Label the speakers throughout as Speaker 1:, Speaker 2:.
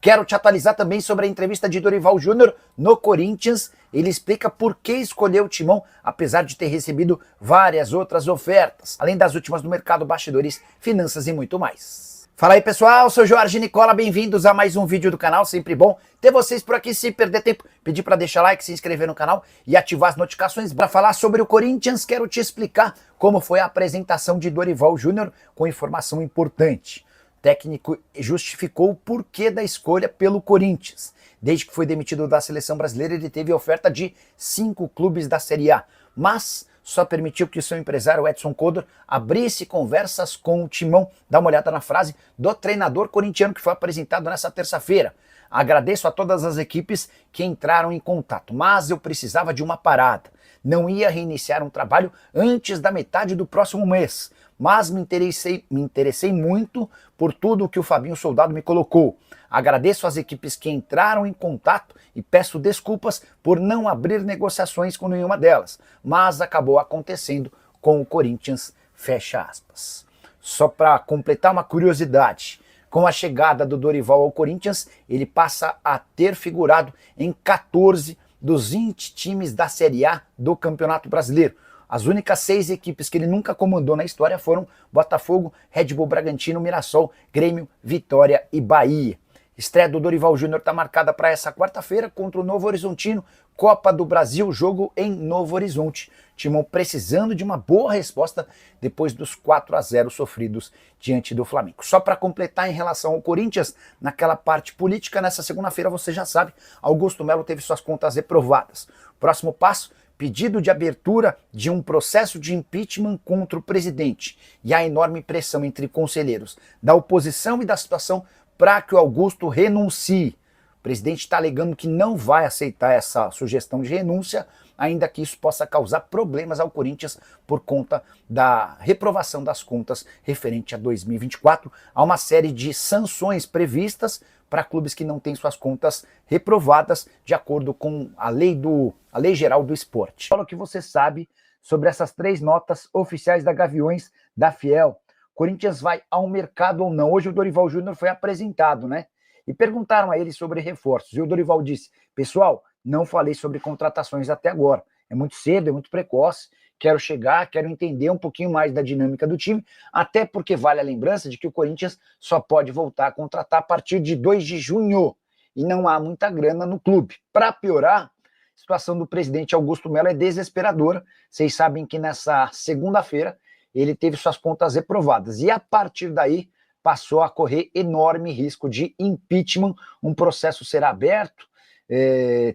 Speaker 1: Quero te atualizar também sobre a entrevista de Dorival Júnior no Corinthians. Ele explica por que escolheu o Timão, apesar de ter recebido várias outras ofertas, além das últimas do mercado, bastidores, finanças e muito mais. Fala aí pessoal, sou Jorge Nicola, bem-vindos a mais um vídeo do canal, sempre bom ter vocês por aqui. Sem perder tempo, pedir para deixar like, se inscrever no canal e ativar as notificações. Para falar sobre o Corinthians, quero te explicar como foi a apresentação de Dorival Júnior com informação importante. O técnico justificou o porquê da escolha pelo Corinthians. Desde que foi demitido da seleção brasileira, ele teve oferta de 5 clubes da Série A, mas só permitiu que o seu empresário Edson Codor abrisse conversas com o Timão. Dá uma olhada na frase do treinador corintiano que foi apresentado nessa terça-feira. Agradeço a todas as equipes que entraram em contato, mas eu precisava de uma parada. Não ia reiniciar um trabalho antes da metade do próximo mês, mas me interessei muito por tudo que o Fabinho Soldado me colocou. Agradeço às equipes que entraram em contato e peço desculpas por não abrir negociações com nenhuma delas, mas acabou acontecendo com o Corinthians, fecha aspas. Só para completar uma curiosidade, com a chegada do Dorival ao Corinthians, ele passa a ter figurado em 14 dos 20 times da Série A do Campeonato Brasileiro. As únicas 6 equipes que ele nunca comandou na história foram Botafogo, Red Bull Bragantino, Mirassol, Grêmio, Vitória e Bahia. Estreia do Dorival Júnior está marcada para essa quarta-feira contra o Novo Horizontino, Copa do Brasil, jogo em Novo Horizonte. Timão precisando de uma boa resposta depois dos 4-0 sofridos diante do Flamengo. Só para completar em relação ao Corinthians, naquela parte política, nessa segunda-feira você já sabe, Augusto Melo teve suas contas reprovadas. Próximo passo, pedido de abertura de um processo de impeachment contra o presidente e a enorme pressão entre conselheiros da oposição e da situação para que o Augusto renuncie. O presidente está alegando que não vai aceitar essa sugestão de renúncia, ainda que isso possa causar problemas ao Corinthians por conta da reprovação das contas referente a 2024. Há uma série de sanções previstas para clubes que não têm suas contas reprovadas, de acordo com a lei geral do esporte. Fala o que você sabe sobre essas 3 notas oficiais da Gaviões da Fiel. Corinthians vai ao mercado ou não? Hoje o Dorival Júnior foi apresentado, né? E perguntaram a ele sobre reforços. E o Dorival disse, pessoal, não falei sobre contratações até agora. É muito cedo, é muito precoce. Quero chegar, quero entender um pouquinho mais da dinâmica do time, até porque vale a lembrança de que o Corinthians só pode voltar a contratar a partir de 2 de junho. E não há muita grana no clube. Para piorar, a situação do presidente Augusto Melo é desesperadora. Vocês sabem que nessa segunda-feira ele teve suas contas reprovadas. E a partir daí passou a correr enorme risco de impeachment. Um processo será aberto.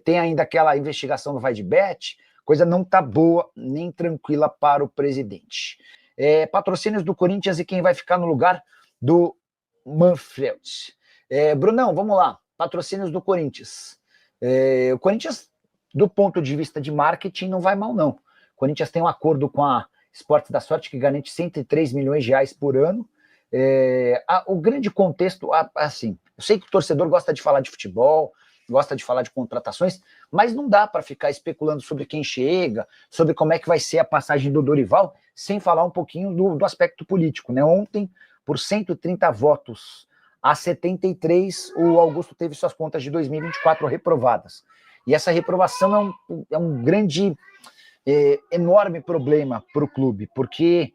Speaker 1: Tem ainda aquela investigação do Vai de Bet. Coisa não está boa nem tranquila para o presidente. Patrocínios do Corinthians e quem vai ficar no lugar do Manfred. Brunão, vamos lá. Patrocínios do Corinthians. O Corinthians, do ponto de vista de marketing, não vai mal, não. O Corinthians tem um acordo com a Esportes da Sorte que garante 103 milhões de reais por ano. O grande contexto, assim, eu sei que o torcedor gosta de falar de futebol, gosta de falar de contratações, mas não dá para ficar especulando sobre quem chega, sobre como é que vai ser a passagem do Dorival, sem falar um pouquinho do aspecto político, né? Ontem, por 130 votos a 73, o Augusto teve suas contas de 2024 reprovadas. E essa reprovação é um grande, enorme problema para o clube, porque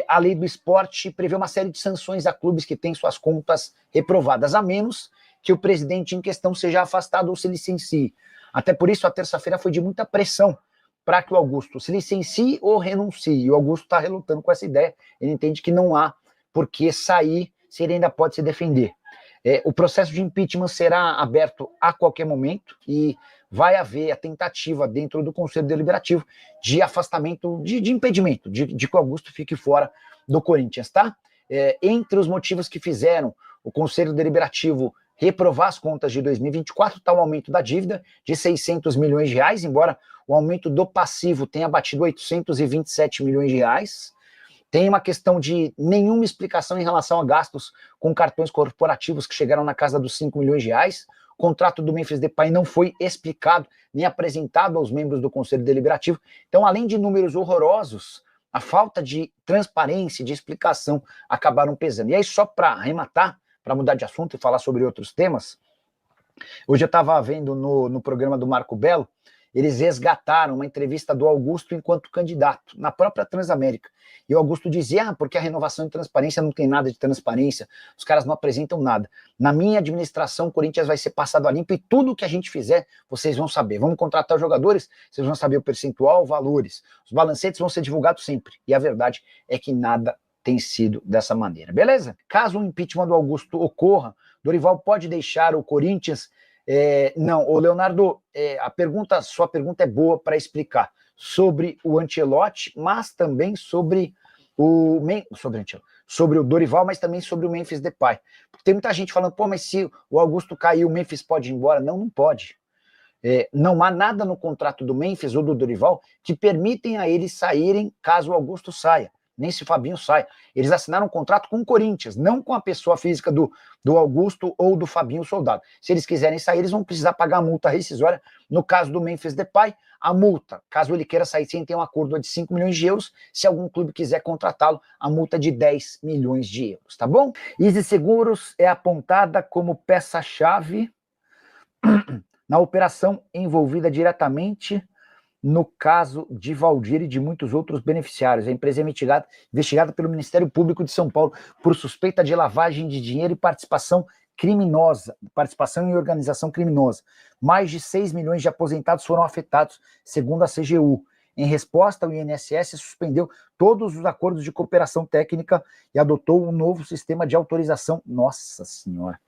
Speaker 1: a lei do esporte prevê uma série de sanções a clubes que têm suas contas reprovadas, a menos que o presidente em questão seja afastado ou se licencie. Até por isso, a terça-feira foi de muita pressão para que o Augusto se licencie ou renuncie. E o Augusto está relutando com essa ideia. Ele entende que não há por que sair se ele ainda pode se defender. O processo de impeachment será aberto a qualquer momento e vai haver a tentativa dentro do Conselho Deliberativo de afastamento, de impedimento, de que o Augusto fique fora do Corinthians, tá? Entre os motivos que fizeram o Conselho Deliberativo reprovar as contas de 2024 está o aumento da dívida de 600 milhões de reais, embora o aumento do passivo tenha batido 827 milhões de reais. Tem uma questão de nenhuma explicação em relação a gastos com cartões corporativos que chegaram na casa dos 5 milhões de reais. O contrato do Memphis Depay não foi explicado nem apresentado aos membros do Conselho Deliberativo. Então, além de números horrorosos, a falta de transparência, de explicação acabaram pesando. E aí, só para arrematar, para mudar de assunto e falar sobre outros temas, Hoje eu estava vendo no programa do Marco Belo, eles resgataram uma entrevista do Augusto enquanto candidato, na própria Transamérica. E o Augusto dizia, porque a renovação de transparência não tem nada de transparência, os caras não apresentam nada. Na minha administração, o Corinthians vai ser passado a limpo e tudo que a gente fizer, vocês vão saber. Vamos contratar os jogadores, vocês vão saber o percentual, valores. Os balancetes vão ser divulgados sempre. E a verdade é que nada tem sido dessa maneira, beleza? Caso o impeachment do Augusto ocorra, Dorival pode deixar o Corinthians... não, ô Leonardo, sua pergunta é boa para explicar sobre o Ancelotti, mas também sobre o Dorival, mas também sobre o Memphis Depay. Porque tem muita gente falando, mas se o Augusto cair, o Memphis pode ir embora. Não, não pode. Não há nada no contrato do Memphis ou do Dorival que permitem a eles saírem caso o Augusto saia, nem se o Fabinho sai. Eles assinaram um contrato com o Corinthians, não com a pessoa física do Augusto ou do Fabinho Soldado. Se eles quiserem sair, eles vão precisar pagar a multa rescisória. No caso do Memphis Depay, a multa, caso ele queira sair sem ter um acordo de 5 milhões de euros, se algum clube quiser contratá-lo, a multa é de 10 milhões de euros, tá bom? Easy Seguros é apontada como peça-chave na operação envolvida diretamente no caso de Valdir e de muitos outros beneficiários. A empresa é investigada pelo Ministério Público de São Paulo por suspeita de lavagem de dinheiro e participação em organização criminosa. Mais de 6 milhões de aposentados foram afetados, segundo a CGU. Em resposta, o INSS suspendeu todos os acordos de cooperação técnica e adotou um novo sistema de autorização. Nossa Senhora!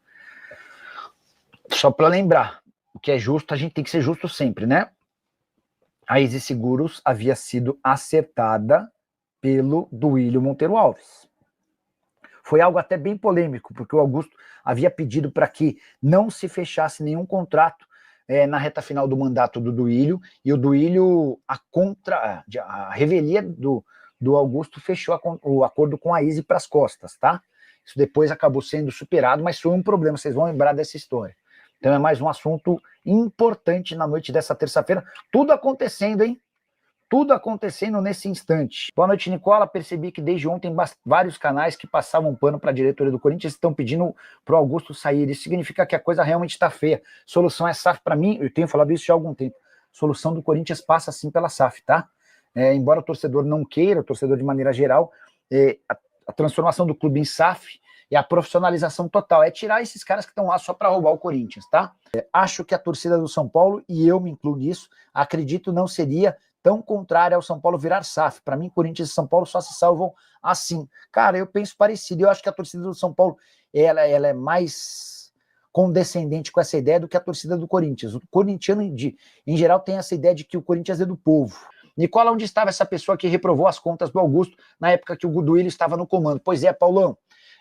Speaker 1: Só para lembrar, o que é justo, a gente tem que ser justo sempre, né? A Easy Seguros havia sido acertada pelo Duílio Monteiro Alves. Foi algo até bem polêmico, porque o Augusto havia pedido para que não se fechasse nenhum contrato na reta final do mandato do Duílio, e o Duílio, a revelia do Augusto, fechou o acordo com a Easy para as costas, tá? Isso depois acabou sendo superado, mas foi um problema, vocês vão lembrar dessa história. Então é mais um assunto importante na noite dessa terça-feira. Tudo acontecendo, hein? Tudo acontecendo nesse instante. Boa noite, Nicola. Percebi que desde ontem vários canais que passavam pano para a diretoria do Corinthians estão pedindo para o Augusto sair. Isso significa que a coisa realmente está feia. Solução é SAF para mim, eu tenho falado isso já há algum tempo. Solução do Corinthians passa sim pela SAF, tá? Embora o torcedor não queira, o torcedor de maneira geral, a transformação do clube em SAF e a profissionalização total. É tirar esses caras que estão lá só para roubar o Corinthians, tá? Acho que a torcida do São Paulo, e eu me incluo nisso, acredito não seria tão contrária ao São Paulo virar SAF. Para mim, Corinthians e São Paulo só se salvam assim. Cara, eu penso parecido. Eu acho que a torcida do São Paulo ela é mais condescendente com essa ideia do que a torcida do Corinthians. O corintiano, em geral, tem essa ideia de que o Corinthians é do povo. Nicola, onde estava essa pessoa que reprovou as contas do Augusto na época que o Duílio estava no comando? Pois é, Paulão.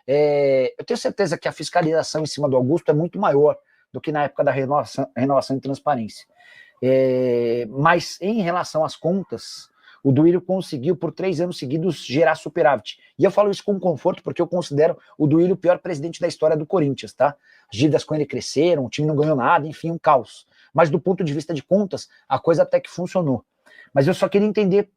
Speaker 1: Eu tenho certeza que a fiscalização em cima do Augusto é muito maior do que na época da renovação de transparência. Mas em relação às contas, o Duílio conseguiu por 3 anos seguidos gerar superávit. E eu falo isso com conforto porque eu considero o Duílio o pior presidente da história do Corinthians, tá? As dívidas com ele cresceram, o time não ganhou nada, enfim, um caos. Mas do ponto de vista de contas, a coisa até que funcionou. Mas eu só queria entender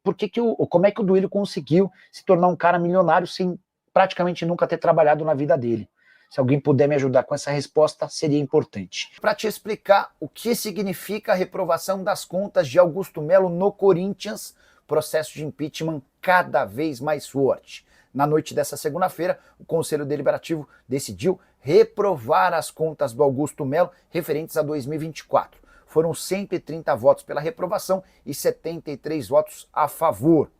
Speaker 1: como é que o Duílio conseguiu se tornar um cara milionário sem praticamente nunca ter trabalhado na vida dele. Se alguém puder me ajudar com essa resposta, seria importante. Para te explicar o que significa a reprovação das contas de Augusto Melo no Corinthians, processo de impeachment cada vez mais forte. Na noite dessa segunda-feira, o Conselho Deliberativo decidiu reprovar as contas do Augusto Melo referentes a 2024. Foram 130 votos pela reprovação e 73 votos a favor.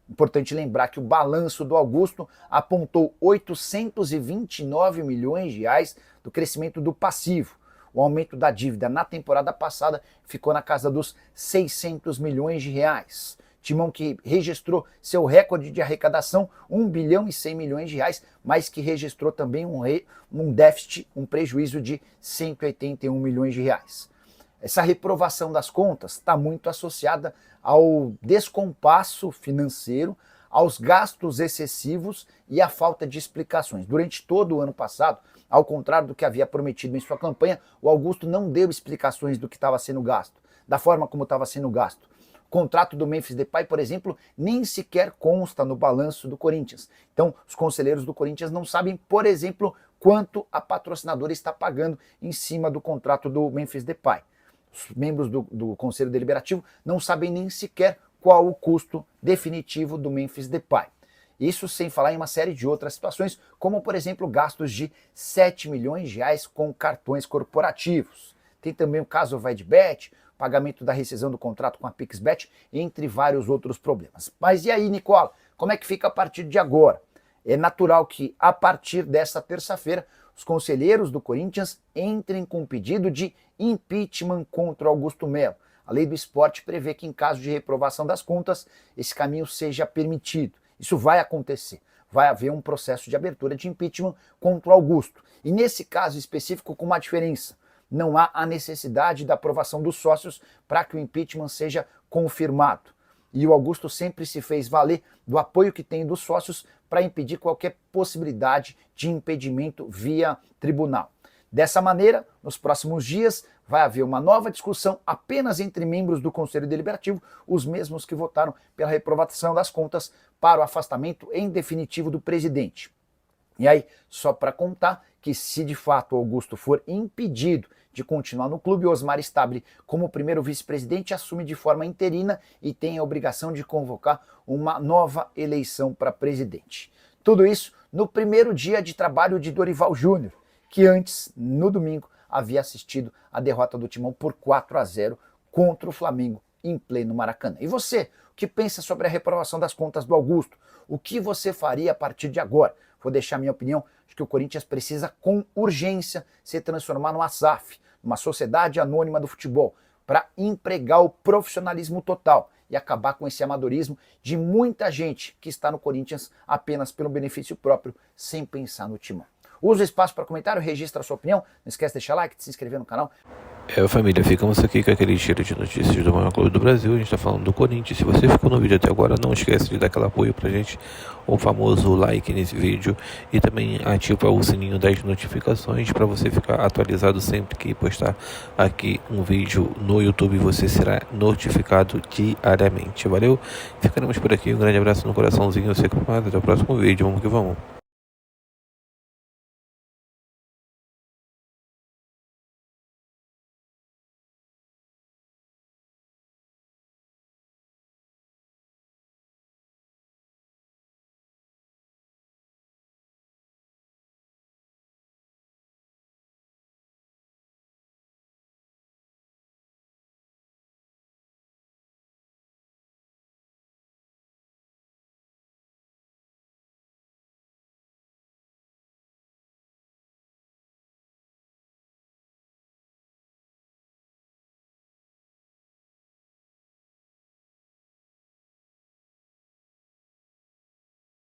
Speaker 1: Importante lembrar que o balanço do Augusto apontou 829 milhões de reais do crescimento do passivo. O aumento da dívida na temporada passada ficou na casa dos 600 milhões de reais. Timão que registrou seu recorde de arrecadação, 1 bilhão e 100 milhões de reais, mas que registrou também um déficit, um prejuízo de 181 milhões de reais. Essa reprovação das contas está muito associada ao descompasso financeiro, aos gastos excessivos e à falta de explicações. Durante todo o ano passado, ao contrário do que havia prometido em sua campanha, o Augusto não deu explicações do que estava sendo gasto, da forma como estava sendo gasto. O contrato do Memphis Depay, por exemplo, nem sequer consta no balanço do Corinthians. Então, os conselheiros do Corinthians não sabem, por exemplo, quanto a patrocinadora está pagando em cima do contrato do Memphis Depay. Os membros do Conselho Deliberativo não sabem nem sequer qual o custo definitivo do Memphis Depay. Isso sem falar em uma série de outras situações, como por exemplo gastos de 7 milhões de reais com cartões corporativos. Tem também o caso VaidBet, pagamento da rescisão do contrato com a PixBet, entre vários outros problemas. Mas e aí, Nicola, como é que fica a partir de agora? É natural que, a partir desta terça-feira, os conselheiros do Corinthians entrem com pedido de impeachment contra Augusto Melo. A lei do esporte prevê que, em caso de reprovação das contas, esse caminho seja permitido. Isso vai acontecer. Vai haver um processo de abertura de impeachment contra o Augusto. E nesse caso específico, com uma diferença. Não há a necessidade da aprovação dos sócios para que o impeachment seja confirmado. E o Augusto sempre se fez valer do apoio que tem dos sócios para impedir qualquer possibilidade de impedimento via tribunal. Dessa maneira, nos próximos dias, vai haver uma nova discussão apenas entre membros do Conselho Deliberativo, os mesmos que votaram pela reprovação das contas para o afastamento em definitivo do presidente. E aí, só para contar que se de fato o Augusto for impedido de continuar no clube, Osmar Stabile, como primeiro vice-presidente, assume de forma interina e tem a obrigação de convocar uma nova eleição para presidente. Tudo isso no primeiro dia de trabalho de Dorival Júnior, que antes, no domingo, havia assistido a derrota do Timão por 4-0 contra o Flamengo em pleno Maracanã. E você, o que pensa sobre a reprovação das contas do Augusto? O que você faria a partir de agora? Vou deixar minha opinião. Acho que o Corinthians precisa, com urgência, se transformar numa SAF, uma sociedade anônima do futebol, para empregar o profissionalismo total e acabar com esse amadorismo de muita gente que está no Corinthians apenas pelo benefício próprio, sem pensar no timão. Usa o espaço para comentário, registra a sua opinião, não esquece de deixar like, de se inscrever no canal.
Speaker 2: Família, ficamos aqui com aquele cheiro de notícias do maior clube do Brasil. A gente está falando do Corinthians. Se você ficou no vídeo até agora, não esquece de dar aquele apoio pra gente, o famoso like nesse vídeo, e também ativa o sininho das notificações para você ficar atualizado sempre que postar aqui um vídeo no YouTube. Você será notificado diariamente. Valeu? Ficaremos por aqui. Um grande abraço no coraçãozinho. Eu sei que mais. Até o próximo vídeo. Vamos que vamos.